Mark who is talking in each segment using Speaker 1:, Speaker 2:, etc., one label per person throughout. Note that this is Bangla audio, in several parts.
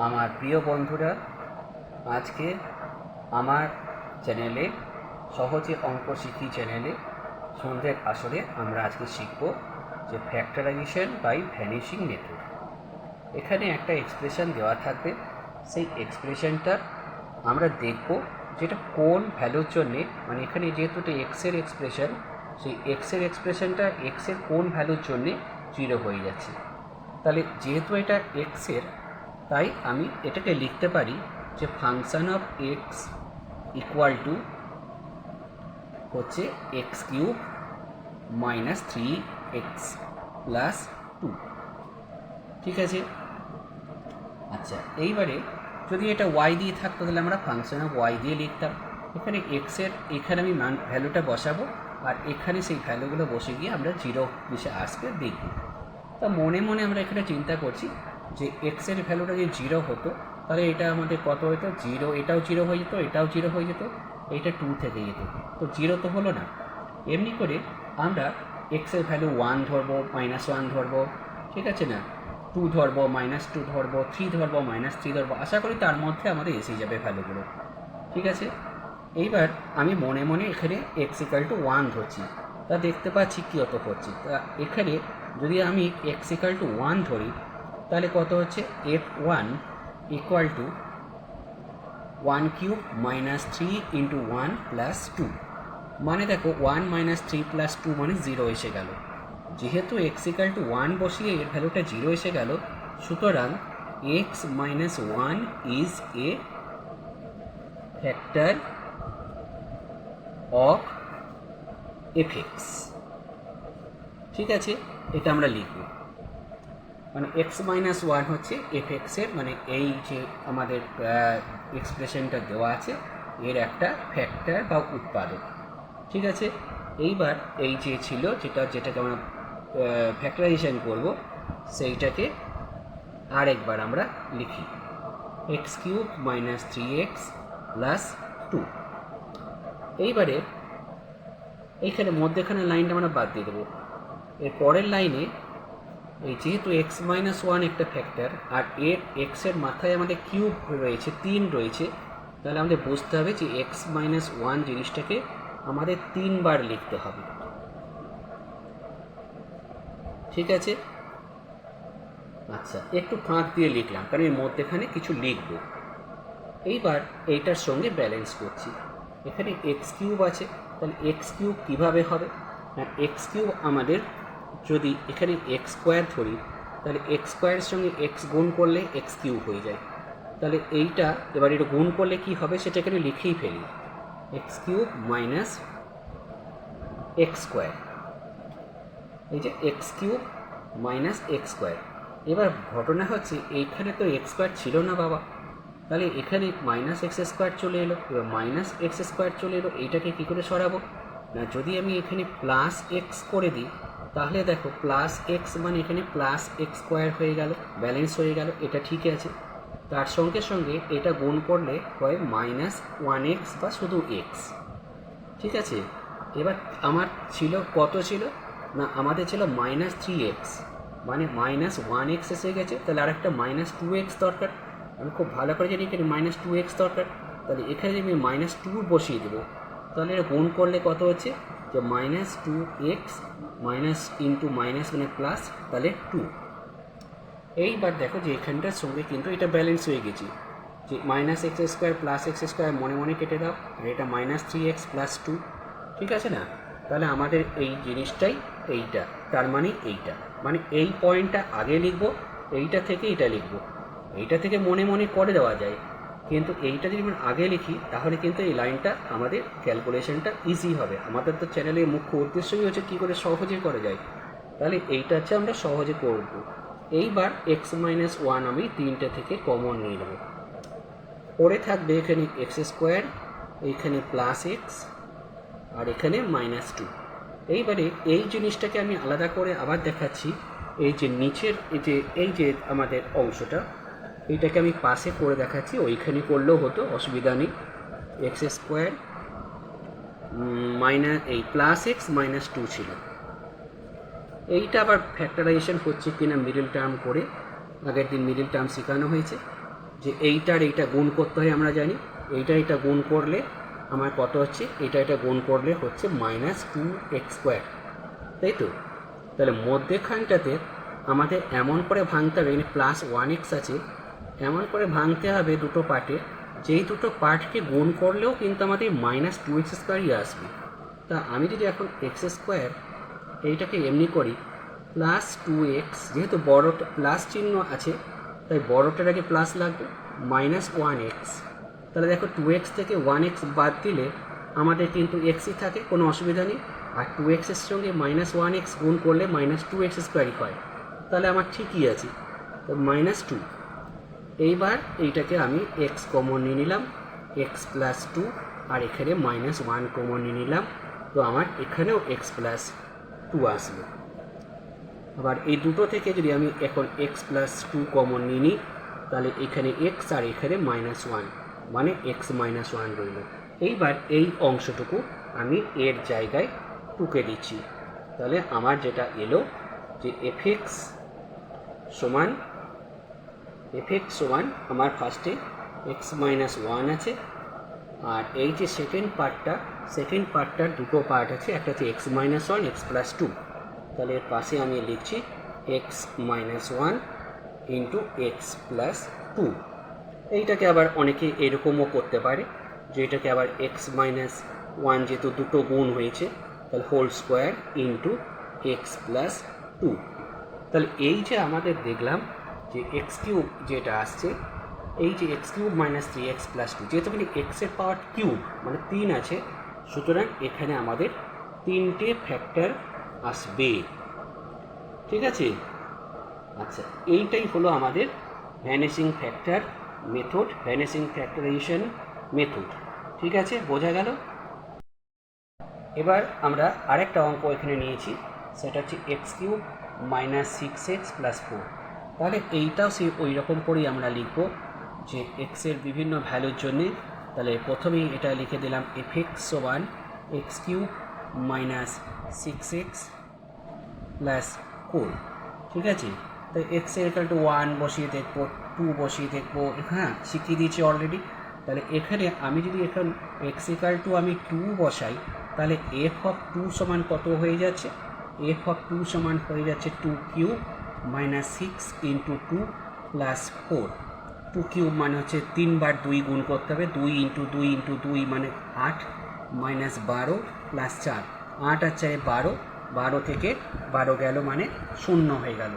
Speaker 1: আমার প্রিয় বন্ধুরা, আজকে আমার চ্যানেলে সহজে অঙ্ক শিখি চ্যানেলে সন্ধ্যের আসরে আমরা আজকে শিখব যে ফ্যাক্টরাইজেশন বাই ভ্যানিশিং মেথড। এখানে একটা এক্সপ্রেশন দেওয়া থাকবে, সেই এক্সপ্রেশনটা আমরা দেখব যেটা কোন ভ্যালুর জন্যে, মানে এখানে যেহেতু এটা এক্সের এক্সপ্রেশন, সেই এক্সের এক্সপ্রেশনটা এক্সের কোন ভ্যালুর জন্যে জিরো হয়ে যাচ্ছে। তাহলে যেহেতু এটা এক্সের, তাই আমি এটাকে লিখতে পারি যে function of x equal to হচ্ছে x cube minus 3x plus 2। ঠিক আছে। আচ্ছা, এইবারে যদি এটা ওয়াই দিয়ে থাকতো তাহলে আমরা ফাংশন অফ ওয়াই দিয়ে লিখতাম। এখানে এক্সের এখানে আমি ভ্যালুটা বসাবো, আর এখানে সেই ভ্যালুগুলো বসে গিয়ে আমরা জিরো কিসে আসবে দেখব। তা মনে মনে আমরা এখানে চিন্তা করছি যে এক্সের ভ্যালুটা যদি জিরো হতো তাহলে এটা আমাদের কত হতো, জিরো, এটাও জিরো হয়ে যেত, এটাও জিরো হয়ে যেত, এইটা 2 থেকে যেত, তো জিরো তো হলো না। এমনি করে আমরা এক্সের ভ্যালু 1 ধরবো, -1 ধরবো, ঠিক আছে না, 2 ধরবো, -2 ধরবো, 3 ধরবো, -3 ধরবো, আশা করি তার মধ্যে আমাদের এসে যাবে ভ্যালুগুলো। ঠিক আছে। এইবার আমি মনে মনে এখানে এক্স ইকাল টু 1 ধরছি, তা দেখতে পাচ্ছি কী অত করছি। তা এখানে যদি আমি এক্স ইকাল টু 1 ধরি তাহলে কত হচ্ছে, f1 equal to 1 cube -3 into 1 plus 2। মানে দেখো 1 -3 প্লাস 2 মানে 0 এসে গেল। যেহেতু এক্স ইকাল টু 1 বসিয়ে এর ভ্যালুটা 0 এসে গেল, সুতরাং x minus 1 is a factor of FX. ঠিক আছে, এটা আমরা লিখব, মানে এক্স মাইনাস 1 হচ্ছে এফএক্সের, মানে এই যে আমাদের এক্সপ্রেশনটা দেওয়া আছে এর একটা ফ্যাক্টর বা উৎপাদক। ঠিক আছে। এইবার এই যে ছিল যেটাকে আমরা ফ্যাক্টরাইজেশন করব, সেইটাকে আরেকবার আমরা লিখি, x cube minus 3x plus 2। এইবারে এইখানে মধ্যেখানে লাইনটা আমরা বাদ দিয়ে দেবো। এর পরের লাইনে এই যেহেতু এক্স মাইনাস 1 একটা ফ্যাক্টর, আর এর এক্সের মাথায় আমাদের কিউব রয়েছে, 3 রয়েছে, তাহলে আমাদের বুঝতে হবে যে এক্স মাইনাস 1 জিনিসটাকে আমাদের 3 বার লিখতে হবে। ঠিক আছে। আচ্ছা, একটু ফাঁক দিয়ে লিখলাম কারণ এর মধ্যেখানে কিছু লিখব। এইবার এইটার সঙ্গে ব্যালেন্স করছি, এখানে এক্স কিউব আছে, তাহলে এক্স কিউব কীভাবে হবে না, এক্স কিউব আমাদের যদি এখানে এক্স স্কোয়ার ধরি তাহলে এক্স স্কোয়ারের সঙ্গে এক্স গুণ করলে এক্স কিউব হয়ে যায়। তাহলে এইটা এবার এটা গুণ করলে কি হবে সেটা এখানে লিখেই ফেলি, x cube minus x square, এই যে x cube minus x square. এবার ঘটনা হচ্ছে এইখানে তো এক্স স্কোয়ার ছিল না বাবা, তাহলে এখানে মাইনাস এক্স স্কোয়ার চলে এলো, এবার মাইনাস এক্স স্কোয়ার চলে এলো, এইটাকে কী করে সরাবো না, যদি আমি এখানে প্লাস এক্স করে দিই তাহলে দেখো প্লাস এক্স মানে এখানে প্লাস এক্স স্কোয়ার হয়ে গেল, ব্যালেন্স হয়ে গেল, এটা ঠিক আছে। তার সঙ্গে সঙ্গে এটা গুণ করলে হয় -1x বা শুধু এক্স। ঠিক আছে। এবার আমার ছিল কত ছিল না, আমাদের ছিল -3x, মানে -1x এসে গেছে, তাহলে আর একটা -2x দরকার। আমি খুব ভালো করে জানি এখানে -2x দরকার, তাহলে এখানে আমি -2 বসিয়ে দেবো, তাহলে এটা গুণ করলে কত হচ্ছে যে -2x মাইনাস ইন্টু মাইনাস মানে প্লাস, তাহলে 2। এইবার দেখো যে এখানটার সঙ্গে কিন্তু এটা ব্যালেন্স হয়ে গেছি, যে -x square plus x square মনে মনে কেটে দাও, আর এটা -3x প্লাস 2। ঠিক আছে না, তাহলে আমাদের এই জিনিসটাই এইটা, তার মানে এইটা, মানে এই পয়েন্টটা আগে লিখব, এইটা থেকে এটা লিখব, এইটা থেকে মনে মনে করে দেওয়া যায়, কিন্তু এইটা যদি আমরা আগে লিখি তাহলে কিন্তু এই লাইনটা আমাদের ক্যালকুলেশনটা ইজি হবে। আমাদের তো চ্যানেলের মুখ্য উদ্দেশ্যই হচ্ছে কী করে সহজে করা যায়, তাহলে এইটা হচ্ছে আমরা সহজে করব। এইবার এক্স মাইনাস 1 আমি 3টে থেকে কমন নিয়ে নেব, পরে থাকবে এখানে এক্স স্কোয়ার, এইখানে প্লাস এক্স, আর এখানে -2। এইবারে এই জিনিসটাকে আমি আলাদা করে আবার দেখাচ্ছি, এই যে নিচের এই যে আমাদের অংশটা, এইটাকে আমি পাশে করে দেখাচ্ছি, ওইখানে করলেও হতো, অসুবিধা নেই। এক্স স্কোয়ার এই প্লাস এক্স -2 ছিল, এইটা আবার ফ্যাক্টরাইজেশন হচ্ছে কিনা মিডল টার্ম করে, আগের দিন মিডল টার্ম শেখানো হয়েছে। যে এইটার এইটা গুণ করতে হয় আমরা জানি, এইটা গুণ করলে আমার কত হচ্ছে, এটা গুণ করলে হচ্ছে -2x², তাই তো? তাহলে মধ্যেখানটাতে আমাদের এমন করে ভাঙতে হবে, এখানে +1x আছে, এমন করে ভাঙতে হবে দুটো পার্টে, যেই দুটো পার্টকে গুণ করলেও কিন্তু আমাদের -2x² আসবে। তা আমি যদি এখন x² এইটাকে এমনি করি +2x, যেহেতু বড়টা প্লাস চিহ্ন আছে তাই বড়টার আগে প্লাস লাগবে, -1x। তাহলে দেখো 2x থেকে 1x বাদ দিলে আমাদের কিন্তু xই থাকে, কোনো অসুবিধা নেই। আর 2x এর সঙ্গে -1x গুণ করলে -2x² হয়, তাহলে আমার ঠিকই আছে। তো -2, এইবার এইটাকে আমি x কমন নিয়ে নিলাম, x + 2, আর এখানে -1 কমন নিয়ে নিলাম, তো আমার এখানেও x + 2 আসবে। আবার এই দুটো থেকে যদি আমি এখন x + 2 কমন নিয়ে নিই, তাহলে এখানে x আর এখানে -1, মানে x - 1 রইল। এইবার এই অংশটুকু আমি এর জায়গায় টুকে দিচ্ছি, তাহলে আমার যেটা এলো যে fx সমান আমার ফার্স্টে x - 1 আছে, আর এই যে সেকেন্ড পার্টটার দুটো পার্ট আছে, একটা হচ্ছে x - 1, x + 2। তাহলে এর পাশে আমি লিখছি x - 1 ইন্টু x + 2। এইটাকে আবার অনেকে এরকমও করতে পারে যে এটাকে আবার x - 1 যেহেতু দুটো গুণ হয়েছে, তাহলে হোল স্কোয়ার ইন্টু x + 2। তাহলে এই যে আমাদের দেখলাম যে x³ যেটা আসছে, এই যে x³ - 3x + 2, যেহেতু এখানে x এর পাওয়ার কিউব মানে 3 আছে, সুতরাং এখানে আমাদের 3টে ফ্যাক্টর আসবে। ঠিক আছে? আচ্ছা, এইটাই হলো আমাদের ভ্যানিশিং ফ্যাক্টরাইজেশন মেথড। ঠিক আছে, বোঝা গেল? এবার আমরা আরেকটা অঙ্ক এখানে নিয়েছি, সেটা হচ্ছে x³ - 6x + 4। তাহলে এইটাও সেই ওই রকম করেই আমরা লিখব যে x এর বিভিন্ন ভ্যালুর জন্যে। তাহলে প্রথমেই এটা লিখে দিলাম fx সমান x³ - 6x + 4। ঠিক আছে? তো x এর = 1 বসিয়ে দেখবো, 2 বসিয়ে দেখবো, হ্যাঁ শিখিয়ে দিয়েছি অলরেডি। তাহলে এখানে আমি যদি এখন x = আমি 2 বসাই, তাহলে f(2) সমান কত হয়ে যাচ্ছে? f(2) সমান হয়ে যাচ্ছে 2³ - 6 × 2 + 4। 2³ মানে হচ্ছে 3 বার 2 গুণ করতে হবে, 2 × 2 × 2 মানে 8, -12 + 4, 8 আর 4 12, 12 থেকে 12 গেল মানে 0 হয়ে গেল।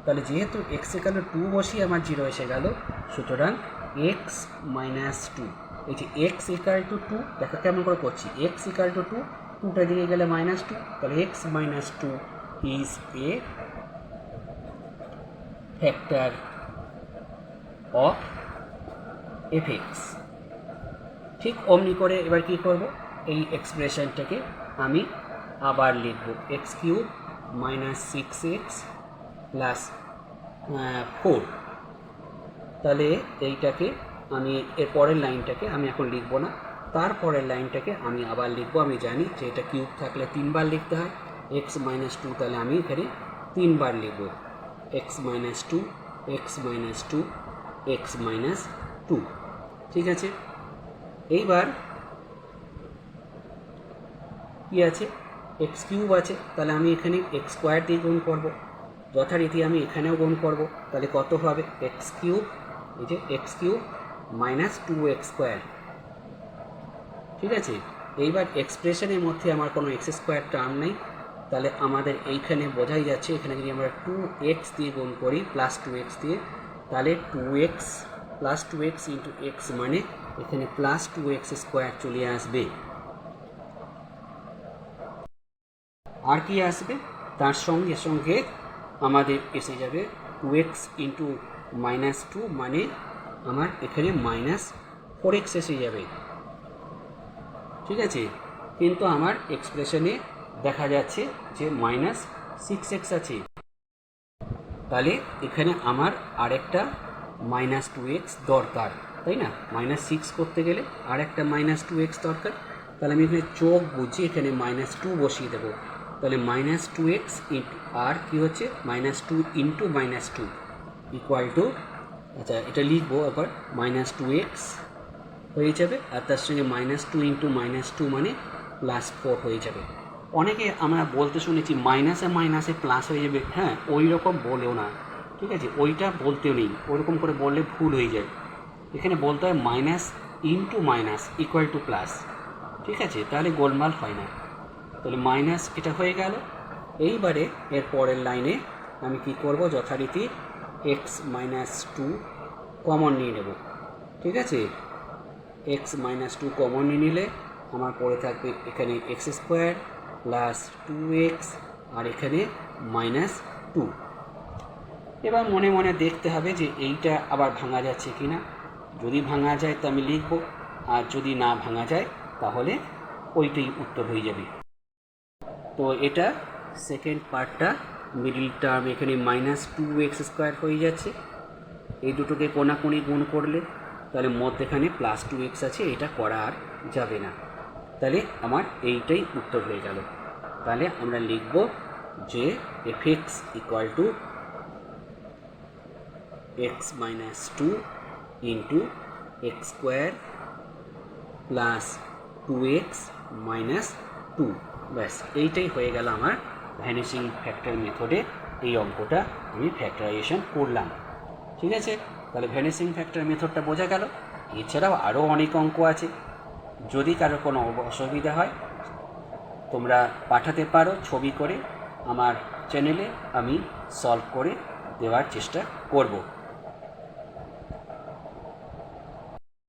Speaker 1: তাহলে যেহেতু x = 2 বসিয়ে আমার 0 এসে গেল, সুতরাং x - 2, এই যে x = 2, দেখো কেমন করে করছি, x = 2, 2টা দিকে গেলে -2, তাহলে x - 2 is a factor of fx। ঠিক অমনি করে এবার কি করব, এই এক্সপ্রেশনটাকে আমি আবার লিখব x³ - 6x + 4। তাহলে এইটাকে আমি এর পরের লাইনটাকে আমি এখন লিখব না, তারপরের লাইনটাকে আমি আবার লিখব। আমি জানি যে এটা কিউব থাকলে 3 বার লিখতে হয়, x - 2, তাহলে আমি এখানে 3 বার লিখব x - 2, x - 2, x - 2। ঠিক আছে? এইবার কি আছে, x³ আছে, তাহলে আমি এখানে x² দিয়ে গুণ করব, যথারীতি আমি এখানেও গুণ করব। তাহলে কত হবে, x³, এই যে x³ - 2x²। ঠিক আছে? এইবার এক্সপ্রেশনের মধ্যে আমার কোনো x² টার্ম নেই, তাহলে আমাদের এইখানে বোঝাই যাচ্ছে, এখানে যদি আমরা 2x দিয়ে গুণ করি +2x দিয়ে, তাহলে 2x + 2x × x মানে এখানে +2x² চলে আসবে। আর কি আসবে, তার সঙ্গে সঙ্গে আমাদের এসে যাবে 2x × -2, মানে আমার এখানে -4x এসে যাবে। ঠিক আছে? কিন্তু আমার এক্সপ্রেশনে দেখা যাচ্ছে যে -6x আছে, তাহলে এখানে আমার আরেকটা -2x দরকার, তাই না? -6 করতে গেলে আরেকটা -2x দরকার। তাহলে আমি এখানে চোখ বুঝি এখানে -2 বসিয়ে দেবো, তাহলে -2x আর কি হচ্ছে, -2 × -2 = আচ্ছা, এটা লিখবো আবার -2x হয়ে যাবে, আর তার সঙ্গে -2 ইন্টু -2 মানে +4 হয়ে যাবে। অনেকে আমরা বলতে শুনেছি মাইনাসে মাইনাসে প্লাস হয়ে যাবে, হ্যাঁ ওই রকম বলেও না, ঠিক আছে, ওইটা বলতেও নেই, ওরকম করে বললে ভুল হয়ে যায়। এখানে বলতে হয় minus into minus equal to plus, ঠিক আছে, তাহলে গোলমাল হয় না। তাহলে মাইনাস এটা হয়ে গেল। এইবারে এর পরের লাইনে আমি কি করব, যথারীতি x-2 কমন নিয়ে নেব, ঠিক আছে। x-2 কমন নিয়ে নিলে আমার পরে থাকবে এখানে x² প্লাস 2x আর এখানে -2। এবার মনে মনে দেখতে হবে যে এইটা আবার ভাঙা যাচ্ছে কি না। যদি ভাঙা যায় তো আমি লিখব, আর যদি না ভাঙা যায় তাহলে ওইটাই উত্তর হয়ে যাবে। তো এটা সেকেন্ড পার্টটা, মিডিল টার্ম এখানে -2x² হয়ে যাচ্ছে। এই দুটোকে কোনাকুনি গুণ করলে তাহলে মধ্যেখানে +2x আছে, এটা করা আর যাবে না। তাহলে আমার এইটাই উত্তর হয়ে গেল। তাহলে আমরা লিখব যে f(x) = x-2 into x² plus 2x - 2। ব্যাস, এইটাই হয়ে গেল আমার ভ্যানিশিং ফ্যাক্টর মেথডে এই অঙ্কটা আমি ফ্যাক্টরাইজেশন করলাম, ঠিক আছে। তাহলে ভ্যানিশিং ফ্যাক্টর মেথডটা বোঝা গেল। এছাড়াও আরও অনেক অঙ্ক আছে, যদি কারো কোনো অসুবিধা হয় তোমরা পাঠাতে পারো ছবি করে আমার চ্যানেলে, আমি সলভ করে দেওয়ার চেষ্টা করব।